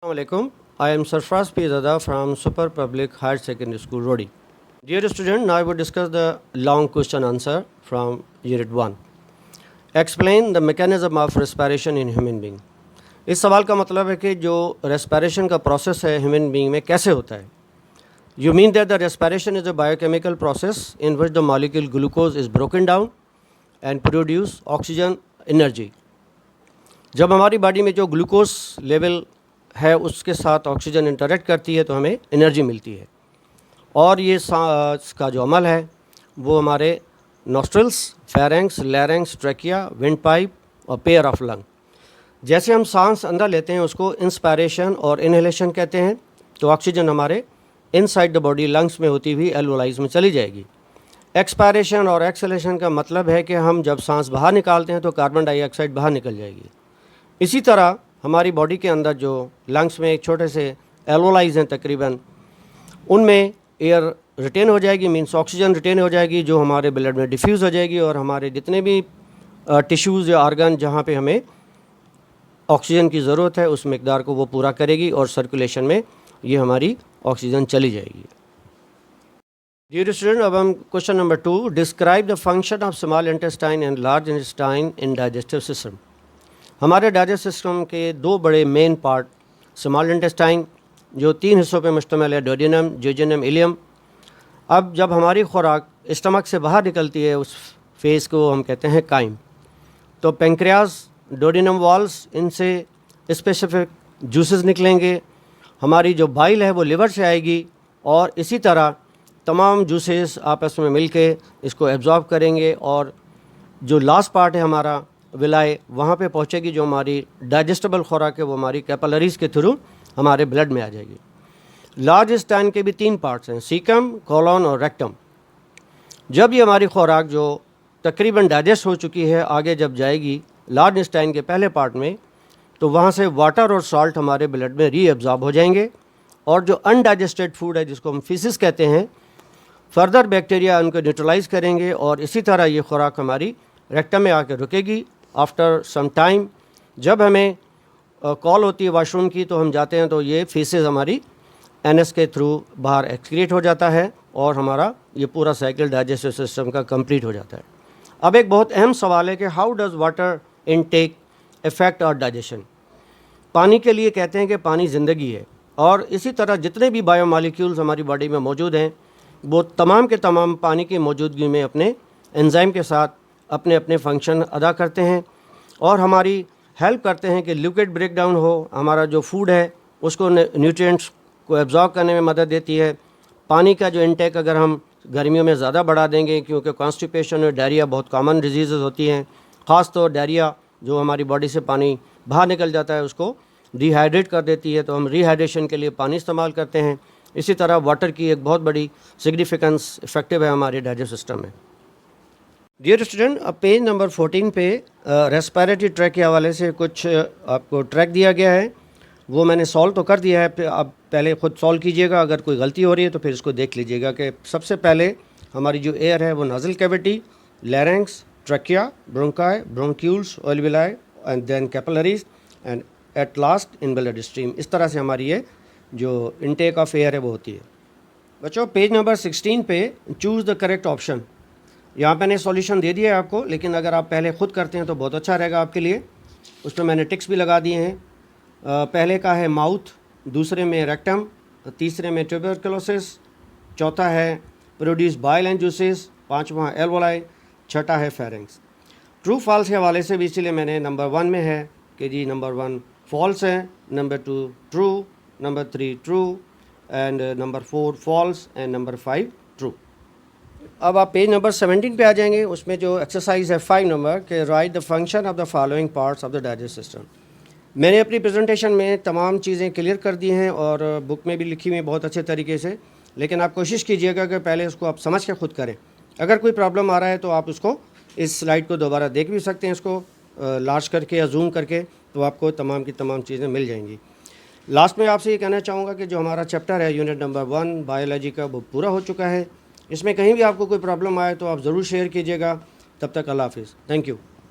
Assalamualaikum. I am Sarfraz P. Zada from Super Public Higher Secondary School, Rodi. Dear student, now I will discuss the long question answer from Unit 1. Explain the mechanism of respiration in human being. इस सवाल का मतलब है कि जो respiration का process है human being में कैसे होता है. You mean that the respiration is a biochemical process in which the molecule glucose is broken down and produce oxygen energy. जब हमारी बॉडी में जो ग्लूकोज लेवल है उसके साथ ऑक्सीजन इंटरेक्ट करती है तो हमें एनर्जी मिलती है. और ये सांस का जो अमल है वो हमारे nostrils, pharynx, larynx, trachea, wind pipe और पेयर ऑफ लंग. जैसे हम सांस अंदर लेते हैं उसको इंस्पायरेशन और इनहेलेशन कहते हैं. तो ऑक्सीजन हमारे इनसाइड द बॉडी लंग्स में होती हुई एल्वोलाइज में चली जाएगी. एक्सपायरेशन और एक्सहेलेशन का मतलब है कि हम जब सांस बाहर निकालते हैं तो कार्बन डाइऑक्साइड बाहर निकल जाएगी. इसी तरह हमारी बॉडी के अंदर जो लंग्स में एक छोटे से एल्वोलाइज हैं तकरीबन, उनमें एयर रिटेन हो जाएगी, मीन्स ऑक्सीजन रिटेन हो जाएगी जो हमारे ब्लड में डिफ्यूज़ हो जाएगी और हमारे जितने भी टिश्यूज़ या ऑर्गन जहाँ पे हमें ऑक्सीजन की ज़रूरत है उस मिकदार को वो पूरा करेगी और सर्कुलेशन में ये हमारी ऑक्सीजन चली जाएगी. डियर स्टूडेंट, अब हम question number 2, describe the function of small intestine and large intestine in digestive system. हमारे डाइजेस्टिव सिस्टम के दो बड़े मेन पार्ट, स्मॉल इंटेस्टाइन जो 3 हिस्सों पे मुश्तमिल है, डोडेनम, जेजुनम, इलियम. अब जब हमारी खुराक स्टमक से बाहर निकलती है उस फेस को हम कहते हैं काइम. तो पेंक्रियाज, डोडेनम वॉल्स, इनसे स्पेसिफिक जूसेस निकलेंगे. हमारी जो बाइल है वो लिवर से आएगी और इसी तरह तमाम जूसेस आपस में मिलके इसको एब्जॉर्ब करेंगे और जो लास्ट पार्ट है हमारा विलाय वहाँ पे पहुँचेगी. जो हमारी डाइजेस्टेबल खुराक है वो हमारी कैपिलरीज के थ्रू हमारे ब्लड में आ जाएगी. लार्ज इंटेस्टाइन के भी 3 पार्ट्स हैं, सीकम, कोलन और रेक्टम. जब ये हमारी खुराक जो तकरीबन डाइजेस्ट हो चुकी है आगे जब जाएगी लार्ज इंटेस्टाइन के पहले पार्ट में, तो वहाँ से वाटर और सॉल्ट हमारे ब्लड में रीअब्जॉर्ब हो जाएंगे और जो अनडाइजेस्टेड फूड है जिसको हम फीसिस कहते हैं, फर्दर बैक्टीरिया उनको न्यूट्रलाइज करेंगे और इसी तरह ये खुराक हमारी रेक्टम में आकर रुकेगी. आफ्टर सम टाइम जब हमें कॉल होती है वाशरूम की तो हम जाते हैं तो ये फीसेस हमारी एनएस के थ्रू बाहर एक्सक्रीट हो जाता है और हमारा ये पूरा साइकिल डाइजेस्टिव सिस्टम का कंप्लीट हो जाता है. अब एक बहुत अहम सवाल है कि how does water intake effect और डाइजेशन. पानी के लिए कहते हैं कि पानी ज़िंदगी है और इसी तरह जितने भी बायोमॉलिक्यूल्स हमारी बॉडी में मौजूद हैं वो तमाम के तमाम पानी की मौजूदगी में अपने एंजाइम के साथ अपने अपने फंक्शन अदा करते हैं और हमारी हेल्प करते हैं कि लिक्विड ब्रेक डाउन हो, हमारा जो फूड है उसको न्यूट्रिएंट्स को एब्जॉर्ब करने में मदद देती है. पानी का जो इंटेक अगर हम गर्मियों में ज़्यादा बढ़ा देंगे क्योंकि कॉन्स्टिपेशन और डायरिया बहुत कॉमन डिजीज़ होती हैं, ख़ास तौर डायरिया जो हमारी बॉडी से पानी बाहर निकल जाता है उसको डिहाइड्रेट कर देती है, तो हम रिहाइड्रेशन के लिए पानी इस्तेमाल करते हैं. इसी तरह वाटर की एक बहुत बड़ी सिग्निफिकेंस इफेक्टिव है हमारे डाइजेस्टिव सिस्टम में. डियर स्टूडेंट, अब पेज नंबर 14 पे रेस्पिरेटरी ट्रैक के हवाले से कुछ आपको ट्रैक दिया गया है, वो मैंने सॉल्व तो कर दिया है. आप पहले ख़ुद सॉल्व कीजिएगा, अगर कोई गलती हो रही है तो फिर इसको देख लीजिएगा कि सबसे पहले हमारी जो एयर है वो nasal cavity, larynx, trachea, bronchi, bronchioles, alveoli and then capillaries and at last in blood stream. इस तरह से हमारी ये जो इनटेक ऑफ एयर है वो होती है. बच्चों, पेज नंबर 16 पे चूज़ द करेक्ट ऑप्शन. यहाँ पे मैंने सॉल्यूशन दे दिया है आपको, लेकिन अगर आप पहले ख़ुद करते हैं तो बहुत अच्छा रहेगा आपके लिए. उसमें मैंने टिक्स भी लगा दिए हैं. पहले का है माउथ, दूसरे में रेक्टम, तीसरे में ट्यूबरकुलोसिस, चौथा है प्रोड्यूस बाइल एंड जूसेस, पाँचवा एल्वोलाई, छठा है फेरेंक्स. ट्रू फॉल्स के हवाले से भी इसलिए मैंने नंबर 1 में है कि जी नंबर 1 फॉल्स है, number 2 true, number 3 true and number 4 false and number 5 true. अब आप पेज नंबर 17 पे आ जाएंगे. उसमें जो एक्सरसाइज है 5 नंबर के right the function of the following parts of the digestive system. मैंने अपनी प्रेजेंटेशन में तमाम चीज़ें क्लियर कर दी हैं और बुक में भी लिखी हुई बहुत अच्छे तरीके से, लेकिन आप कोशिश कीजिएगा कि पहले उसको आप समझ के खुद करें. अगर कोई प्रॉब्लम आ रहा है तो आप उसको इस स्लाइड को दोबारा देख भी सकते हैं, इसको लार्ज करके या जूम करके, तो आपको तमाम की तमाम चीज़ें मिल जाएंगी. लास्ट में आपसे ये कहना चाहूँगा कि जो हमारा चैप्टर है यूनिट नंबर 1 बायोलॉजी का वो पूरा हो चुका है. इसमें कहीं भी आपको कोई प्रॉब्लम आए तो आप ज़रूर शेयर कीजिएगा. तब तक अल्लाह हाफिज़. Thank you.